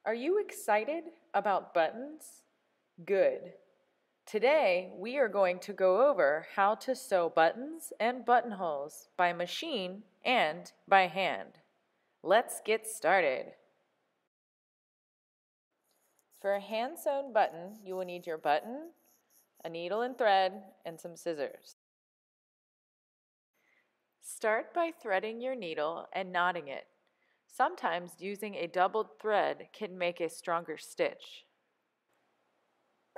Are you excited about buttons? Good. Today, we are going to go over how to sew buttons and buttonholes by machine and by hand. Let's get started. For a hand-sewn button, you will need your button, a needle and thread, and some scissors. Start by threading your needle and knotting it. Sometimes using a doubled thread can make a stronger stitch.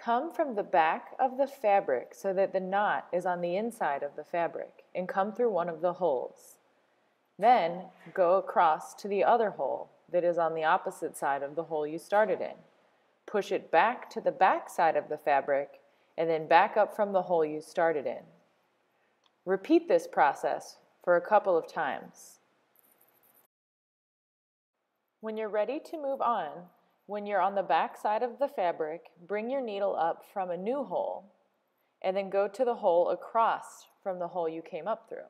Come from the back of the fabric so that the knot is on the inside of the fabric and come through one of the holes. Then go across to the other hole that is on the opposite side of the hole you started in. Push it back to the back side of the fabric and then back up from the hole you started in. Repeat this process for a couple of times. When you're ready to move on, when you're on the back side of the fabric, bring your needle up from a new hole and then go to the hole across from the hole you came up through.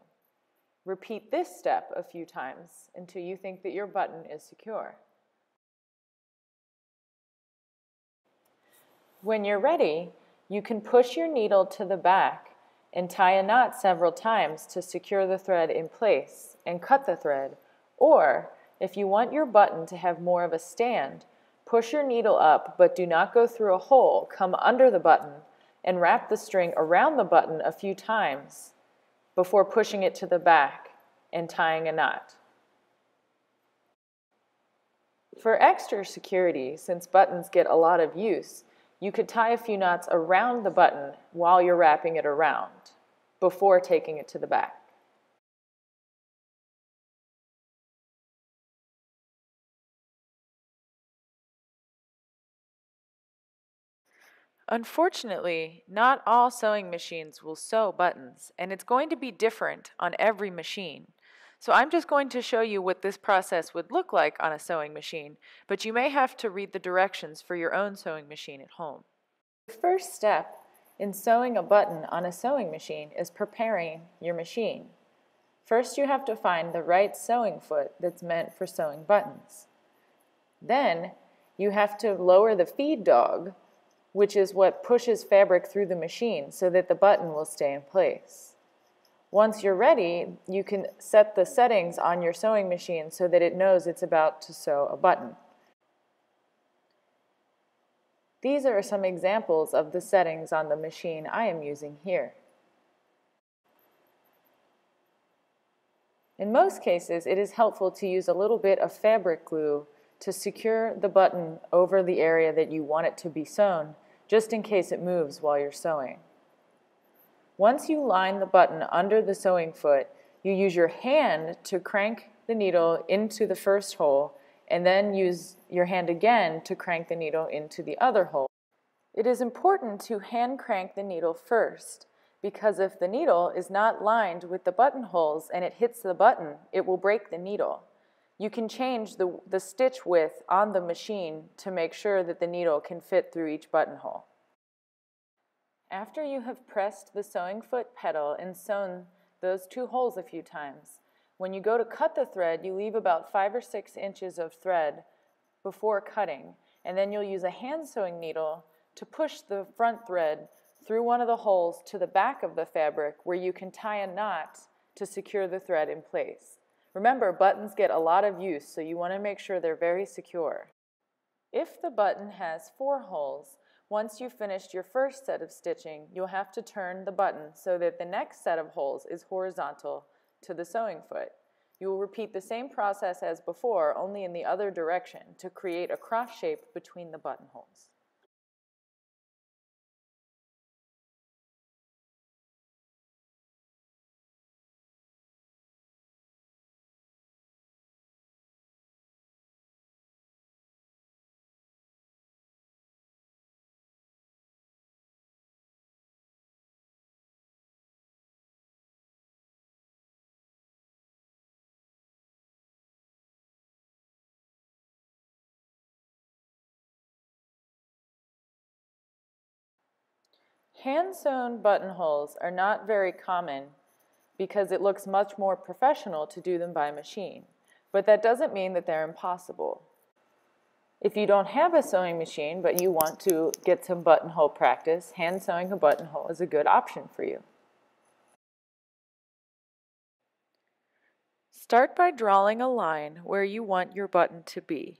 Repeat this step a few times until you think that your button is secure. When you're ready, you can push your needle to the back and tie a knot several times to secure the thread in place and cut the thread, or if you want your button to have more of a stand, push your needle up but do not go through a hole, come under the button and wrap the string around the button a few times before pushing it to the back and tying a knot. For extra security, since buttons get a lot of use, you could tie a few knots around the button while you're wrapping it around before taking it to the back. Unfortunately, not all sewing machines will sew buttons, and it's going to be different on every machine. So I'm just going to show you what this process would look like on a sewing machine, but you may have to read the directions for your own sewing machine at home. The first step in sewing a button on a sewing machine is preparing your machine. First, you have to find the right sewing foot that's meant for sewing buttons. Then, you have to lower the feed dog, which is what pushes fabric through the machine so that the button will stay in place. Once you're ready, you can set the settings on your sewing machine so that it knows it's about to sew a button. These are some examples of the settings on the machine I am using here. In most cases, it is helpful to use a little bit of fabric glue to secure the button over the area that you want it to be sewn, just in case it moves while you're sewing. Once you line the button under the sewing foot, you use your hand to crank the needle into the first hole and then use your hand again to crank the needle into the other hole. It is important to hand crank the needle first, because if the needle is not lined with the buttonholes and it hits the button, it will break the needle. You can change the stitch width on the machine to make sure that the needle can fit through each buttonhole. After you have pressed the sewing foot pedal and sewn those two holes a few times, when you go to cut the thread, you leave about 5 or 6 inches of thread before cutting, and then you'll use a hand sewing needle to push the front thread through one of the holes to the back of the fabric where you can tie a knot to secure the thread in place. Remember, buttons get a lot of use, so you want to make sure they're very secure. If the button has 4 holes, once you've finished your first set of stitching, you'll have to turn the button so that the next set of holes is horizontal to the sewing foot. You will repeat the same process as before, only in the other direction, to create a cross shape between the buttonholes. Hand-sewn buttonholes are not very common because it looks much more professional to do them by machine, but that doesn't mean that they're impossible. If you don't have a sewing machine but you want to get some buttonhole practice, hand sewing a buttonhole is a good option for you. Start by drawing a line where you want your button to be.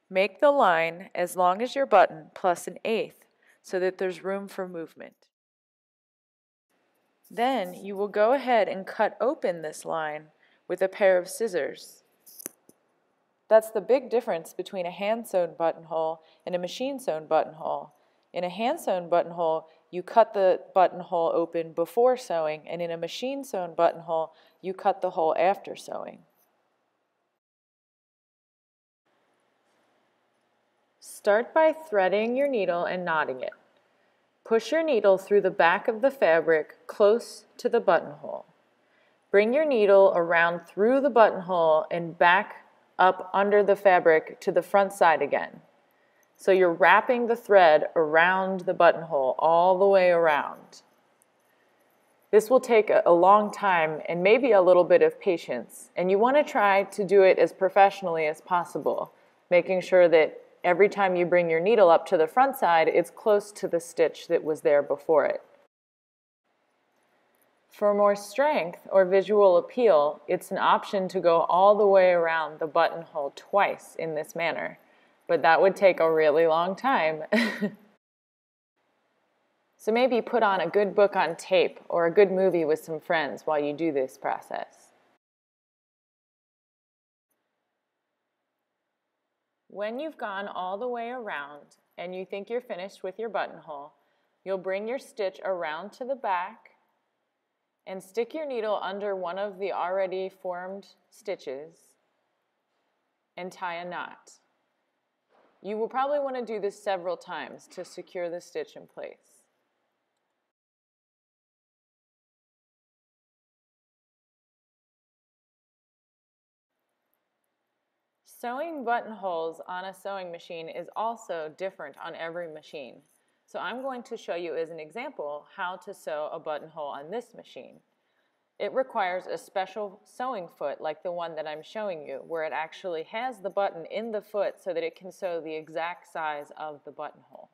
Make the line as long as your button plus 1/8 so that there's room for movement. Then you will go ahead and cut open this line with a pair of scissors. That's the big difference between a hand-sewn buttonhole and a machine-sewn buttonhole. In a hand-sewn buttonhole, you cut the buttonhole open before sewing, and in a machine-sewn buttonhole, you cut the hole after sewing. Start by threading your needle and knotting it. Push your needle through the back of the fabric close to the buttonhole. Bring your needle around through the buttonhole and back up under the fabric to the front side again. So you're wrapping the thread around the buttonhole all the way around. This will take a long time and maybe a little bit of patience, and you want to try to do it as professionally as possible, making sure that every time you bring your needle up to the front side, it's close to the stitch that was there before it. For more strength or visual appeal, it's an option to go all the way around the buttonhole twice in this manner, but that would take a really long time. So maybe put on a good book on tape or a good movie with some friends while you do this process. When you've gone all the way around and you think you're finished with your buttonhole, you'll bring your stitch around to the back and stick your needle under one of the already formed stitches and tie a knot. You will probably want to do this several times to secure the stitch in place. Sewing buttonholes on a sewing machine is also different on every machine. So I'm going to show you as an example how to sew a buttonhole on this machine. It requires a special sewing foot like the one that I'm showing you, where it actually has the button in the foot so that it can sew the exact size of the buttonhole.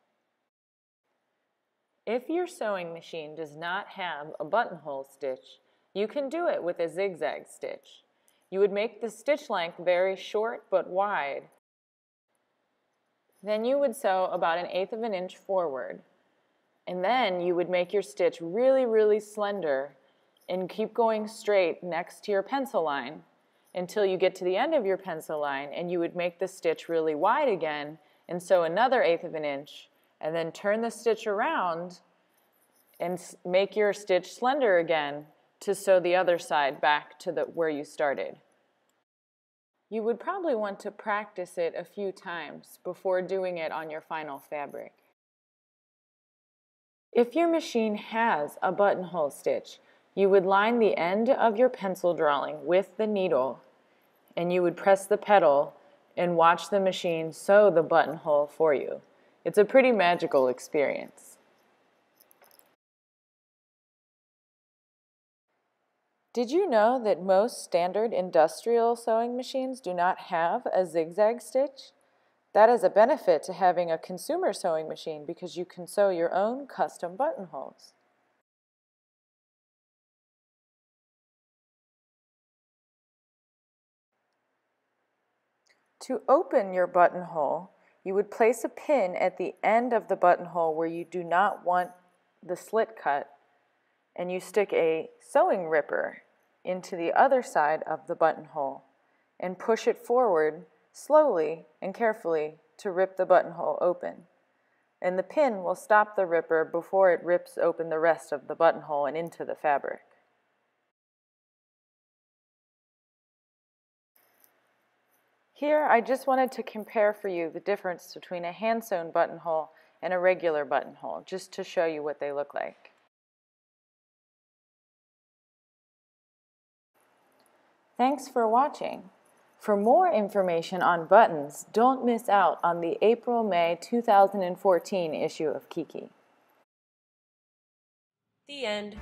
If your sewing machine does not have a buttonhole stitch, you can do it with a zigzag stitch. You would make the stitch length very short but wide. Then you would sew about 1/8 of an inch forward. And then you would make your stitch really, really slender and keep going straight next to your pencil line until you get to the end of your pencil line, and you would make the stitch really wide again and sew another 1/8 of an inch, and then turn the stitch around and make your stitch slender again to sew the other side back to where you started. You would probably want to practice it a few times before doing it on your final fabric. If your machine has a buttonhole stitch, you would line the end of your pencil drawing with the needle, and you would press the pedal and watch the machine sew the buttonhole for you. It's a pretty magical experience. Did you know that most standard industrial sewing machines do not have a zigzag stitch? That is a benefit to having a consumer sewing machine because you can sew your own custom buttonholes. To open your buttonhole, you would place a pin at the end of the buttonhole where you do not want the slit cut, and you stick a sewing ripper into the other side of the buttonhole and push it forward slowly and carefully to rip the buttonhole open. And the pin will stop the ripper before it rips open the rest of the buttonhole and into the fabric. Here, I just wanted to compare for you the difference between a hand-sewn buttonhole and a regular buttonhole, just to show you what they look like. Thanks for watching. For more information on buttons, don't miss out on the April-May 2014 issue of Kiki. The end.